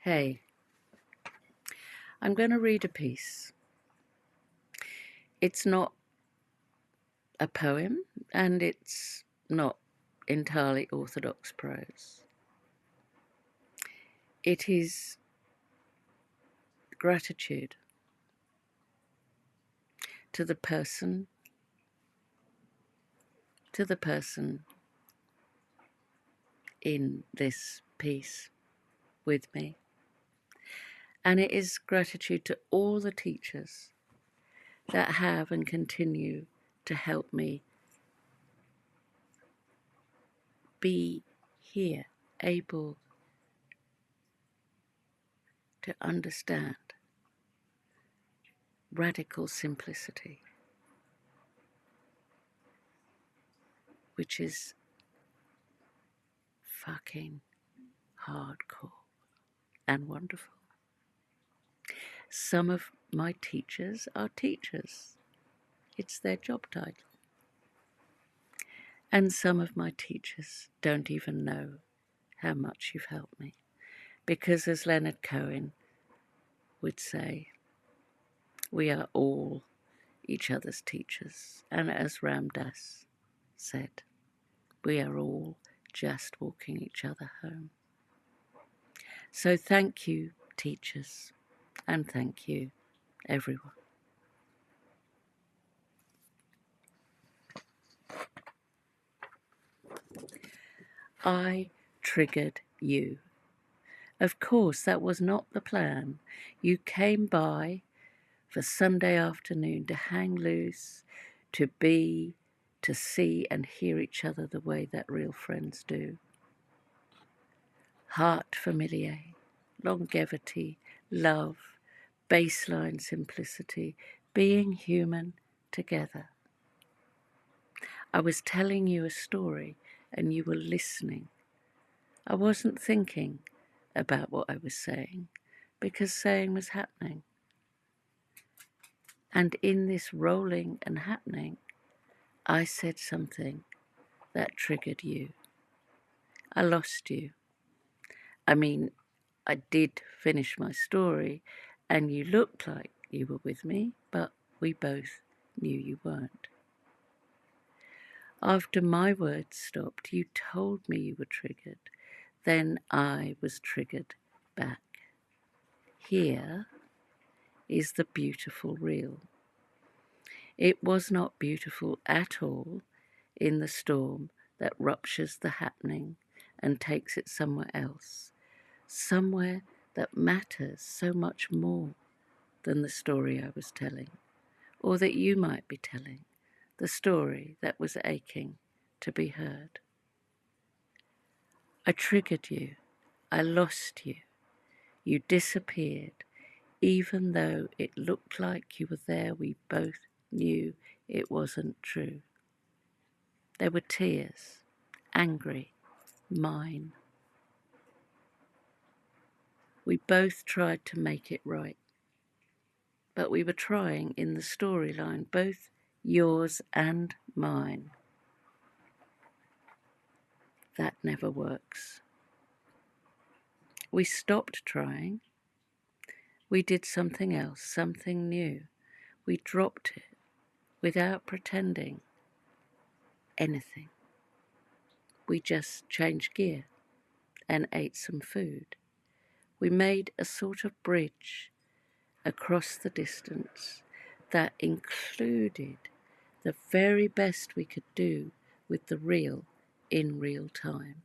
Hey, I'm going to read a piece. It's not a poem and it's not entirely orthodox prose. It is gratitude to the person in this piece with me. And it is gratitude to all the teachers that have and continue to help me be here, able to understand radical simplicity, which is fucking hardcore and wonderful. Some of my teachers are teachers. It's their job title. And some of my teachers don't even know how much you've helped me. Because as Leonard Cohen would say, we are all each other's teachers. And as Ram Dass said, we are all just walking each other home. So thank you, teachers, and thank you, everyone. I triggered you. Of course, that was not the plan. You came by for Sunday afternoon to hang loose, to be, to see and hear each other the way that real friends do. Heart familiar, longevity, love, baseline simplicity, being human together. I was telling you a story and you were listening. I wasn't thinking about what I was saying because saying was happening. And in this rolling and happening, I said something that triggered you. I lost you. I mean, I did finish my story and you looked like you were with me, but we both knew you weren't. After my words stopped, you told me you were triggered. Then I was triggered back. Here is the beautiful real. It was not beautiful at all in the storm that ruptures the happening and takes it somewhere else, somewhere that matters so much more than the story I was telling, or that you might be telling, the story that was aching to be heard. I triggered you. I lost you. You disappeared. Even though it looked like you were there, we both knew it wasn't true. There were tears, angry, mine. We both tried to make it right, but we were trying in the storyline, both yours and mine. That never works. We stopped trying. We did something else, something new. We dropped it without pretending anything. We just changed gear and ate some food. We made a sort of bridge across the distance that included the very best we could do with the real in real time.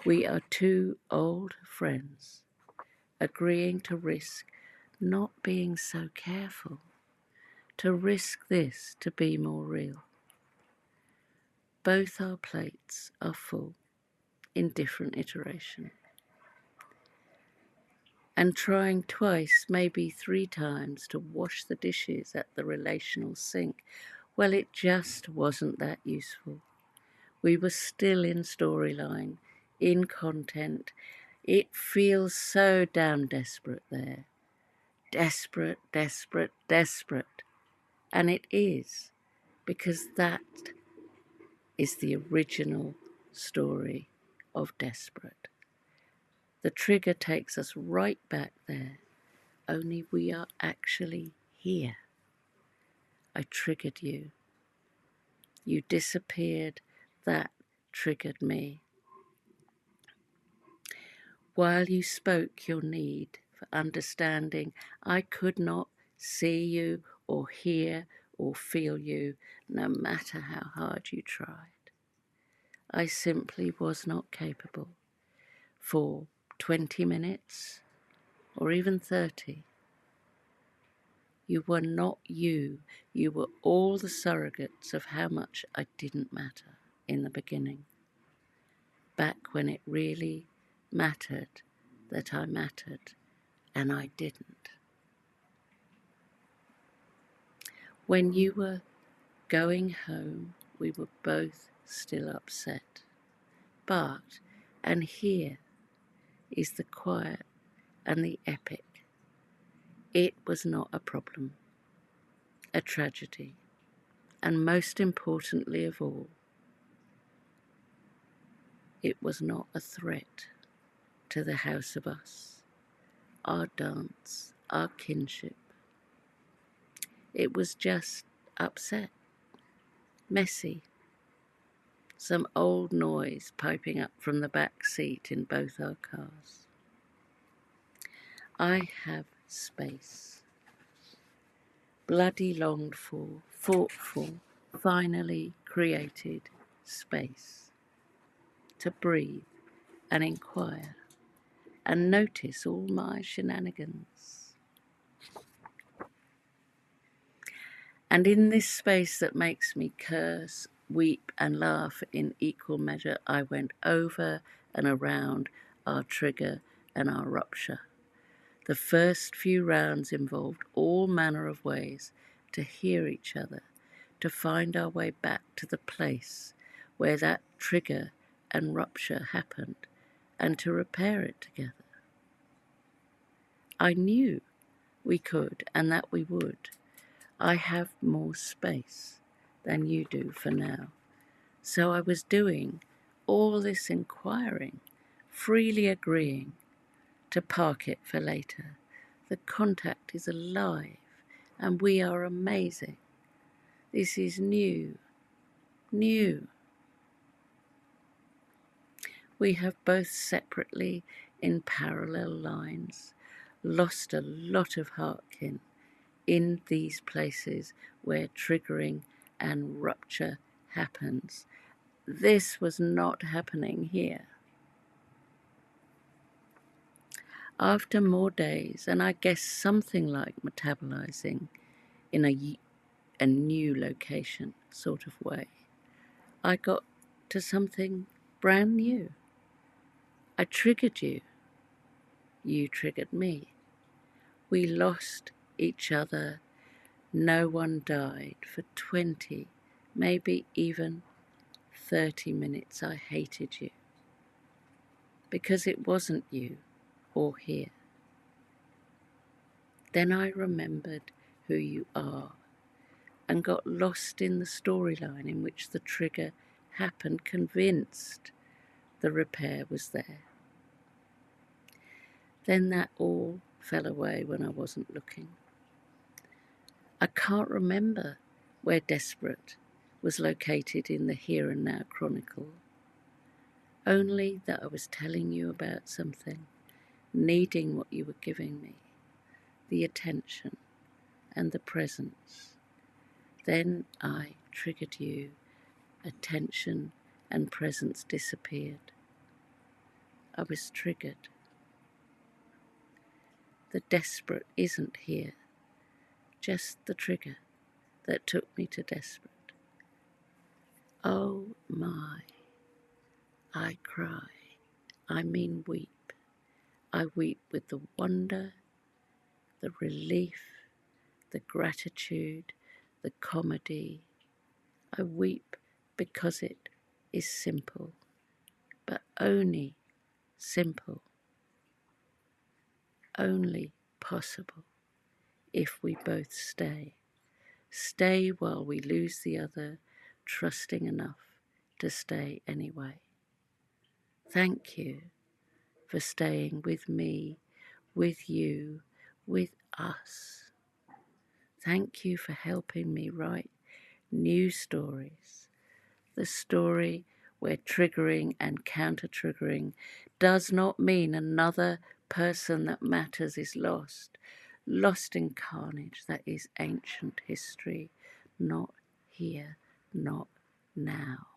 We are two old friends agreeing to risk not being so careful, to risk this to be more real. Both our plates are full in different iteration. And trying twice, maybe 3 times, to wash the dishes at the relational sink, well, it just wasn't that useful. We were still in storyline, in content. It feels so damn desperate there. Desperate, desperate, desperate. And it is, because that is the original story of Desperate. The trigger takes us right back there, only we are actually here. I triggered you. You disappeared. That triggered me. While you spoke your need for understanding, I could not see you or hear or feel you, no matter how hard you tried. I simply was not capable for 20 minutes or even 30. You were not you. You were all the surrogates of how much I didn't matter in the beginning, back when it really mattered that I mattered, and I didn't. When you were going home, we were both still upset. But, and here is the quiet and the epic, it was not a problem, a tragedy, and most importantly of all, it was not a threat to the house of us, our dance, our kinship. It was just upset, messy, some old noise piping up from the back seat in both our cars. I have space, bloody longed for, fought for, finally created space to breathe and inquire and notice all my shenanigans. And in this space that makes me curse, weep and laugh in equal measure, I went over and around our trigger and our rupture. The first few rounds involved all manner of ways to hear each other, to find our way back to the place where that trigger and rupture happened, and to repair it together. I knew we could and that we would. I have more space than you do for now. So I was doing all this inquiring, freely agreeing to park it for later. The contact is alive and we are amazing. This is new. We have both separately, in parallel lines, lost a lot of heartkin in these places where triggering and rupture happens. This was not happening here. After more days, and I guess something like metabolizing in a new location sort of way, I got to something brand new. I triggered you. You triggered me. We lost each other. No one died for 20, maybe even 30 minutes. I hated you because it wasn't you or here. Then I remembered who you are and got lost in the storyline in which the trigger happened, convinced the repair was there. Then that all fell away when I wasn't looking. I can't remember where Desperate was located in the Here and Now Chronicle, only that I was telling you about something, needing what you were giving me, the attention and the presence. Then I triggered you, attention and presence disappeared. I was triggered. The Desperate isn't here, just the trigger that took me to Desperate. Oh my, I cry, I mean weep. I weep with the wonder, the relief, the gratitude, the comedy. I weep because it is simple, but only simple, only possible if we both stay. Stay while we lose the other, trusting enough to stay anyway. Thank you. for staying with me, with you, with us. Thank you for helping me write new stories. The story where triggering and counter-triggering does not mean another person that matters is lost, lost in carnage that is ancient history, not here, not now.